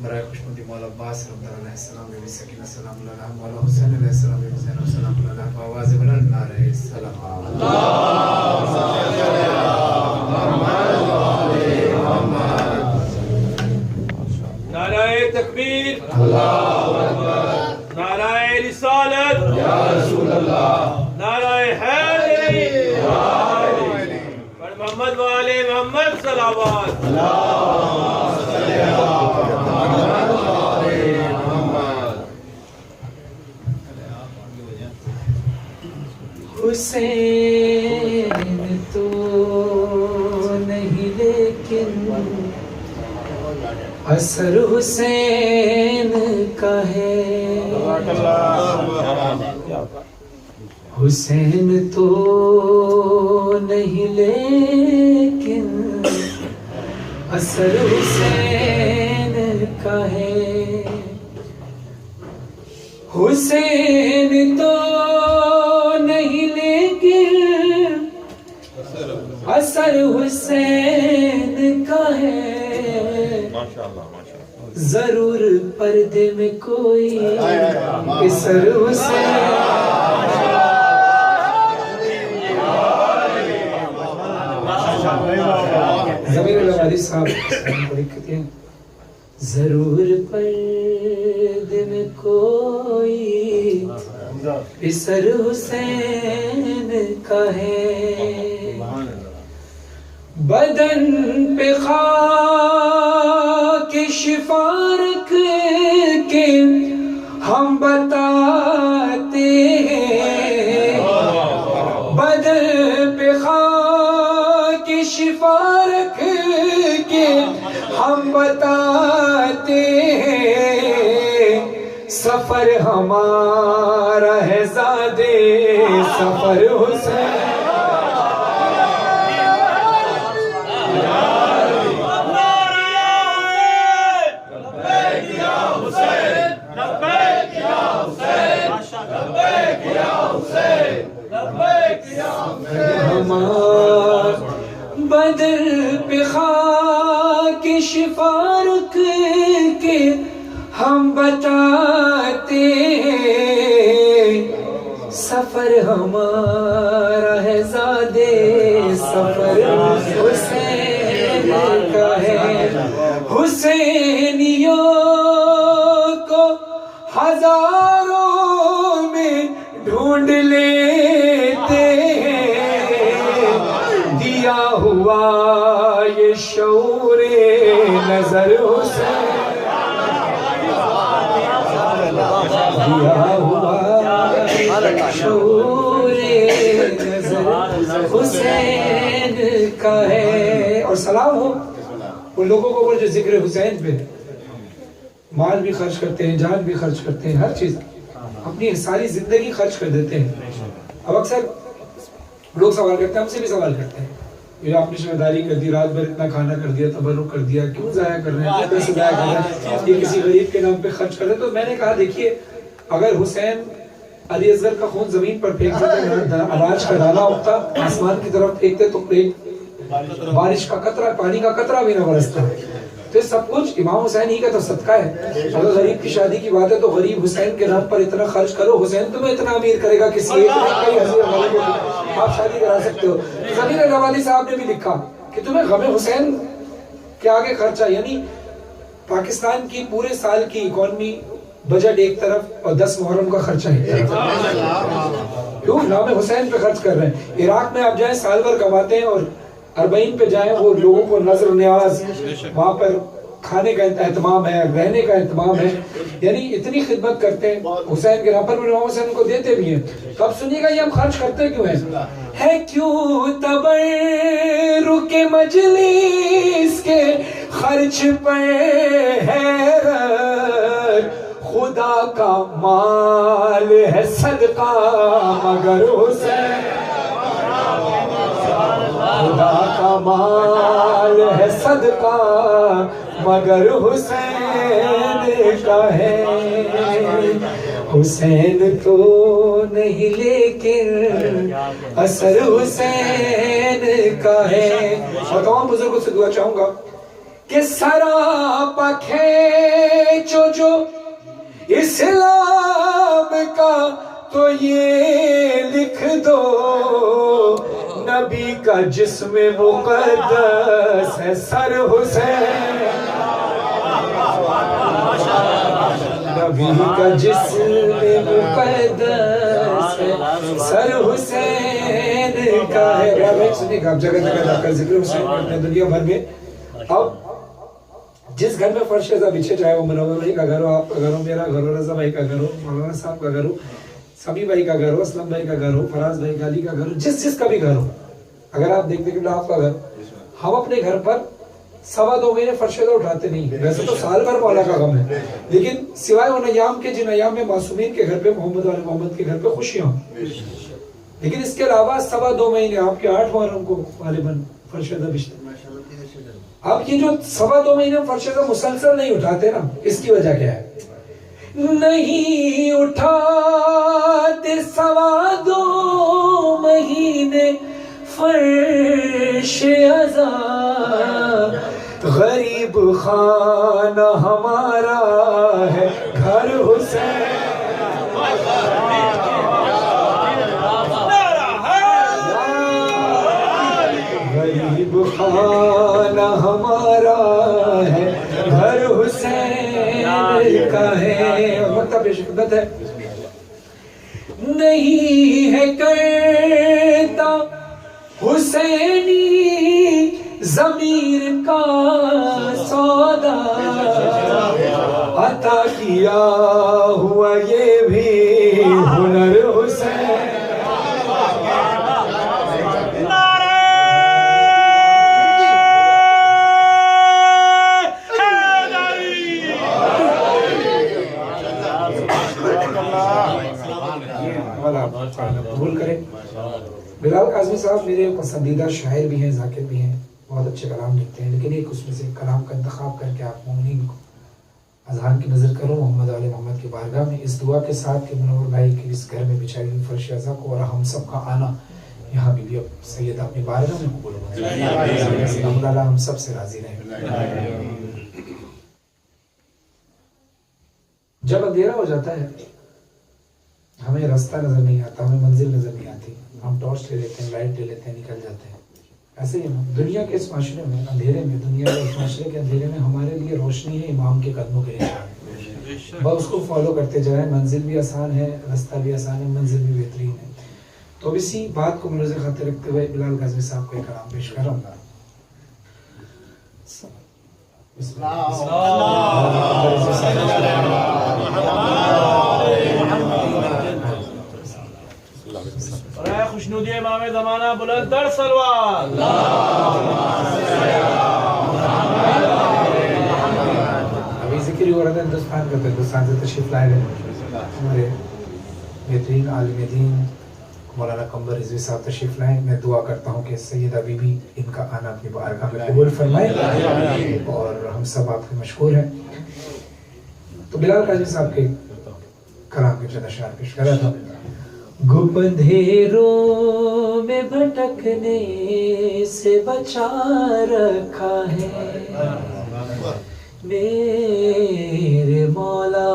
برائے خوشنودی مولا عباس رحمۃ اللہ علیہ السلام بی بی سکینہ سلام اللہ علیہ مولا حسین علیہ السلام بی بی زینب سلام اللہ علیہ آواز بلند نعرہ السلام اللہم صل علی محمد و آل محمد نعرہ تکبیر اللہ اکبر نعرہ رسالت یا رسول اللہ نعرہ حیدری پر محمد و آل محمد صلوات اللہم صل علی محمد و آل محمد حسین تو نہیں لیکن اثر حسین کا ہے حسین تو نہیں لیکن اثر حسین کا ہے حسین تو نہیں لیکن اثر حسین کا ہے ضرور پردے میں کوئی اثر حسین ضمیر الواری صاحب لکھتے ہیں ضرور پردے میں کوئی اثر حسین کا ہے بدن پہ خاک شفا رکھ کے ہم بتاتے ہیں بدن پہ خاک شفا رکھ کے ہم بتاتے ہیں سفر ہمارا ہے زادے سفر حسین بدر پہ خاک شفا رکھ کے ہم بتاتے ہیں سفر ہمارا ہے زادے سفر حسین کا ہے حسینیوں کو ہزاروں میں ڈھونڈ لیتے دیا ہوا یہ شعور نظر حسین دیا ہوا شعور نظر حسین کا ہے اور سلام ہو ان لوگوں کو جو ذکر حسین پہ مال بھی خرچ کرتے ہیں جان بھی خرچ کرتے ہیں ہر چیز اپنی ساری زندگی خرچ کر دیتے ہیں اب اکثر لوگ سوال کرتے ہیں ہم سے بھی سوال کرتے ہیں یہ آپ نے ذمہ داری کر دی رات بھر اتنا کھانا کر دیا تبرک کر دیا کیوں ضائع کر رہے ہیں کیوں پیسے ضائع کر رہے ہیں یہ کسی غریب کے نام پہ خرچ کر رہے ہیں تو میں نے کہا دیکھیے اگر حسین علی اصغر کا خون زمین پر پھینک دیتے اناج کا دانا اٹھتا آسمان کی طرف پھینکتے تو بارش کا قطرہ پانی کا قطرہ بھی نہ برستا تو سب کچھ امام حسین ہی کا تو صدقہ ہے اگر غریب کی شادی کی بات ہے تو غریب حسین کے نام پر اتنا خرچ کرو حسین تمہیں اتنا امیر کرے گا کسی ایک آپ شادی کرا سکتے ہو ضمیر الواری صاحب نے بھی لکھا کہ تمہیں غم حسین کے آگے خرچہ یعنی پاکستان کی پورے سال کی اکانومی بجٹ ایک طرف اور 10 محرم کا خرچہ ہے کیوں نام حسین پہ خرچ کر رہے ہیں عراق میں آپ جائیں سال بھر کماتے ہیں اور 40 پہ جائیں وہ لوگوں کو نظر و نیاز وہاں پر کھانے کا اہتمام ہے رہنے کا اہتمام ہے یعنی اتنی خدمت کرتے ہیں حسین کے نام پر امام حسین کو دیتے بھی ہیں تو اب سنیے گا یہ ہم خرچ کرتے کیوں ہیں ہے کیوں تبرک مجلس کے خرچ پہ حیرت خدا کا مال ہے صدقہ مگر حسین خدا کا مال ہے صدقہ مگر حسین کا ہے حسین تو نہیں لیکن اثر حسین کا ہے اور تمام بزرگوں سے دعا چاہوں گا کہ سراپا کھینچو جو اسلام کا تو یہ لکھ دو نبی کا جسم مقدس ہے سر حسین نبی کا جسم مقدس ہے سر حسین کا ہے سنیے گا آپ جگہ جگہ جا کر ذکر حسین کرتے ہیں دنیا بھر میں اب جس گھر میں فرش رضا بچھے چاہے وہ منور بھائی کا گھر ہو آپ کا گھر ہو میرا گھر ہو رضا بھائی کا گھر ہو مولانا صاحب کا گھر ہو سبھی بھائی کا گھر ہو اسلم بھائی کا گھر ہو فراز بھائی کا علی کا گھر ہو جس کا بھی گھر ہو اگر آپ دیکھتے کہ آپ کا گھر ہم اپنے گھر پر 2.25 مہینے فرش رضا اٹھاتے نہیں ویسے تو سال بھر مولا کا غم ہے لیکن سوائے ان ایام کے جن ایام میں معصومین کے گھر پہ محمد والے محمد کے گھر پہ خوشیاں ہوں لیکن اس کے علاوہ 2.25 مہینے آپ کے 8 محرم کو غالباً فرش رضا بچھتے آپ یہ جو 2.25 مہینے فرش رضا مسلسل نہیں اٹھاتے نا اس کی وجہ کیا ہے نہیں اٹھاتے 2.25 مہینے فرش رضا غریب خانہ ہمارا ہے گھر حسین غریب خانہ ہمارا ہے گھر حسین کا ہے مکتب پیش خدمت ہے نہیں ہے کرتا حسینی ضمیر کا سودا عطا کیا ہوا یہ بھی ہنر حسین قبول کریں بلال قاسمی صاحب میرے پسندیدہ شاعر بھی ہیں ذاکر بھی ہیں بہت اچھے کلام لکھتے ہیں لیکن ایک اس میں سے کلام کا انتخاب کر کے آپ مومنین کو اذہان کی نظر کرو محمد علی محمد کی بارگاہ میں اس دعا کے ساتھ کہ منور بھائی کی اس گھر میں بچھائی ہوئی فرش رضا کو اور ہم سب کا آنا یہاں بھی اب سید اپنی بارگاہ میں قبول ہو اللہ ہم سب سے راضی رہے جب اندھیرا ہو جاتا ہے ہمیں راستہ نظر نہیں آتا ہمیں منزل نظر نہیں آتی ہم ٹارچ لے لیتے ہیں لائٹ لے لیتے ہیں نکل جاتے ہیں ایسے ہی دنیا کے اس معاشرے میں اندھیرے میں دنیا کے اس معاشرے کے اندھیرے میں ہمارے لیے روشنی ہے امام کے قدموں کے لیے بس اس کو فالو کرتے جائیں منزل بھی آسان ہے راستہ بھی آسان ہے منزل بھی بہترین ہے تو اب اسی بات کو ملحوظ خاطر رکھتے ہوئے بلال قاسمی صاحب کو ایک کلام پیش کر رہا ہوں خوشنودی امام زمانہ بلند در سلوات ابھی ذکر ہی ہو رہا تھا ہندوستان کا ہندوستان سے تشریف لائے گئے ہمارے بہترین عالم دین مولانا قمر رضوی صاحب تشریف لائیں میں دعا کرتا ہوں کہ سیدہ بی بی ان کا آنا اپنی بارگاہ میں قبول فرمائے اور ہم سب آپ کے مشکور ہیں تو بلال قاسمی صاحب کے کلام کے چند اشعار پیش کر رہا تھا گپ اندھیروں میں بھٹکنے سے بچا رکھا ہے میرے مولا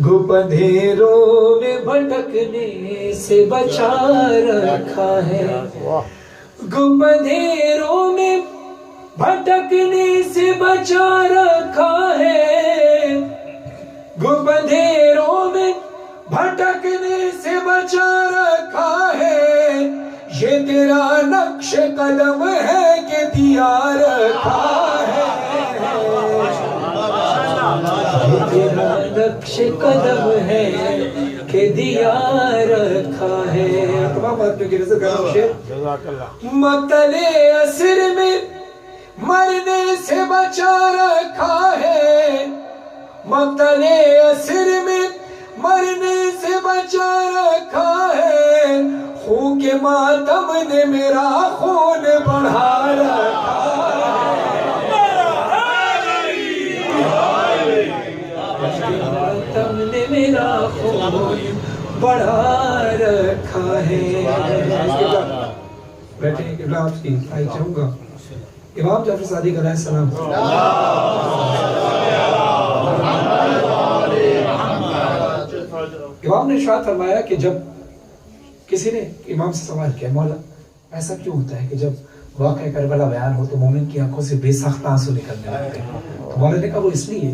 گپ اندھیروں میں بھٹکنے سے بچا رکھا ہے گپ اندھیروں میں بھٹکنے سے بچا رکھا ہے گپ اندھیروں میں بھٹکنے سے بچا رکھا ہے یہ تیرا نقش قدم ہے کہ دیا رکھا ہے یہ تیرا نقش قدم ہے کہ دیا رکھا ہے تمام آدمیوں کی نظر کرو شیر مقتل اسر میں مرنے سے بچا رکھا ہے مقتل اسر میں مرنے سے بچا رکھا ہے خون کے ماتم نے میرا خون بڑھا رکھا ہے ماتم نے میرا خون بڑھا رکھا رکھا ہے. بیٹھے قبلہ آپ کی آئی چاہوں گا امام جعفر صادق علیہ السلام. امام نے ارشاد فرمایا کہ جب کسی نے امام سے سوال کیا مولا ایسا کیوں ہوتا ہے کہ جب واقعہ کربلا بیان ہو تو مومن کی آنکھوں سے بے ساختہ آنسو نکلنے لگتے ہیں؟ تو مولا نے کہا وہ اس لیے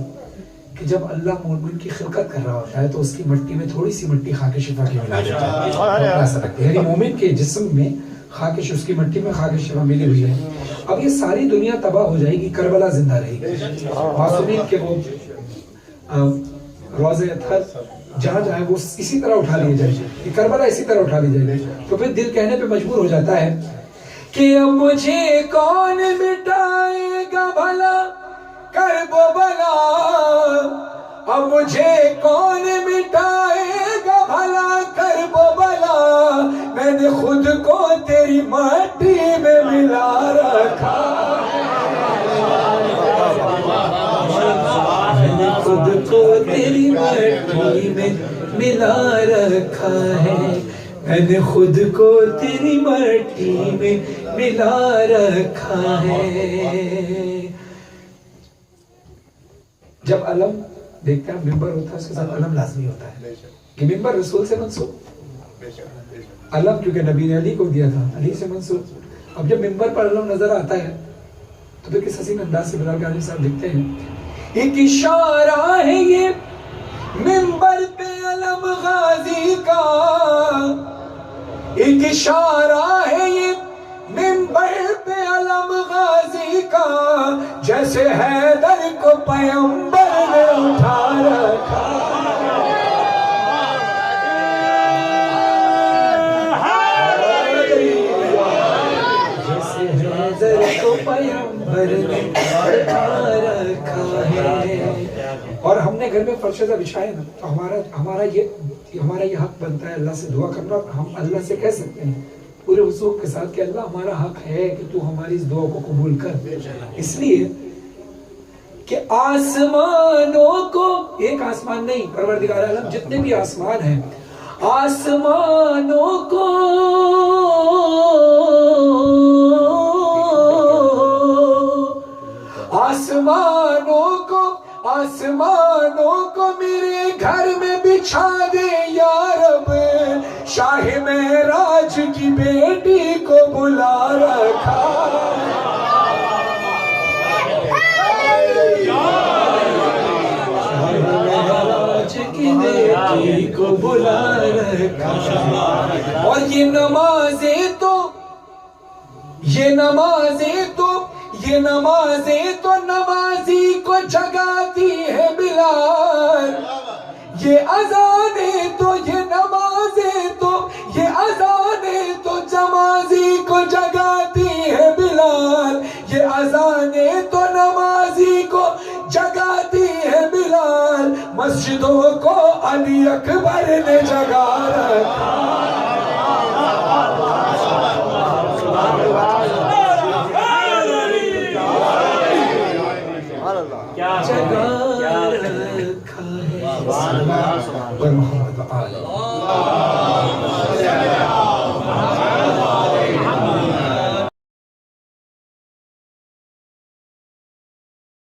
کہ جب اللہ مومن کی خلقت کر رہا ہوتا ہے تو اس کی مٹی میں تھوڑی سی مٹی خاک شفا کی ملا دیتا ہے. ایسا لگتا ہے یعنی مومن کے جسم میں خاک اس کی مٹی میں خاک شفا ملی ہوئی ہے. اب یہ ساری دنیا تباہ ہو جائے گی کربلا زندہ رہے گی. معصومین کے وہ روضے اطہر جہاں جائے وہ اسی طرح اٹھا لیے جائے گی, کربلا اسی طرح اٹھا لی جائے گی. تو پھر دل کہنے پہ مجبور ہو جاتا ہے کہ اب مجھے کون مٹائے گا بھلا کرب و بلا, اب مجھے کون مٹائے گا بھلا کرب و بلا, میں نے خود کو تیری مٹی میں ملا رکھا, میں نے خود کو تیری مٹی میں ملا رکھا ہے, میں نے خود کو تیری مٹی میں ملا رکھا ہے. جب علم دیکھتے ہیں ممبر ہوتا ہے اس کے ساتھ علم لازمی ہوتا ہے کہ ممبر رسول سے منسوب, علم کیونکہ نبی نے علی کو دیا تھا علی سے منسوب. اب جب ممبر پر علم نظر آتا ہے تو پھر کس حسین انداز سے بلال غازی صاحب لکھتے ہیں ایک اشارہ ہے یہ ممبر پہ علم غازی کا, ایک اشارہ ہے یہ ممبر پہ علم غازی کا, جیسے حیدر کو پیغمبر نے اٹھا رکھا, جیسے حیدر کو پیغمبر نے اٹھا رکھا ہے. اور ہم نے گھر میں فرشتہ بچھائے نا تو ہمارا یہ حق بنتا ہے اللہ سے دعا کرنا. ہم اللہ سے کہہ سکتے ہیں پورے وثوق کے ساتھ کہ اللہ ہمارا حق ہے کہ تو ہماری اس دعا کو قبول کر, اس لیے کہ آسمانوں کو, ایک آسمان نہیں پروردگار عالم جتنے بھی آسمان ہیں آسمانوں کو میرے گھر میں بچھا دے یا رب, شاہ معراج کی بیٹی کو بلا رکھا, شاہ معراج کی بیٹی کو بلا رکھا. اور یہ نمازیں تو نمازی کو جگاتی ہے بلال, یہ اذانیں تو یہ نمازیں تو یہ اذانیں تو نمازی کو جگاتی ہے بلال, یہ اذانیں تو نمازی کو جگاتی ہے بلال, مسجدوں کو علی اکبر نے جگا رکھا. جگہ رکھا ہے محمد آل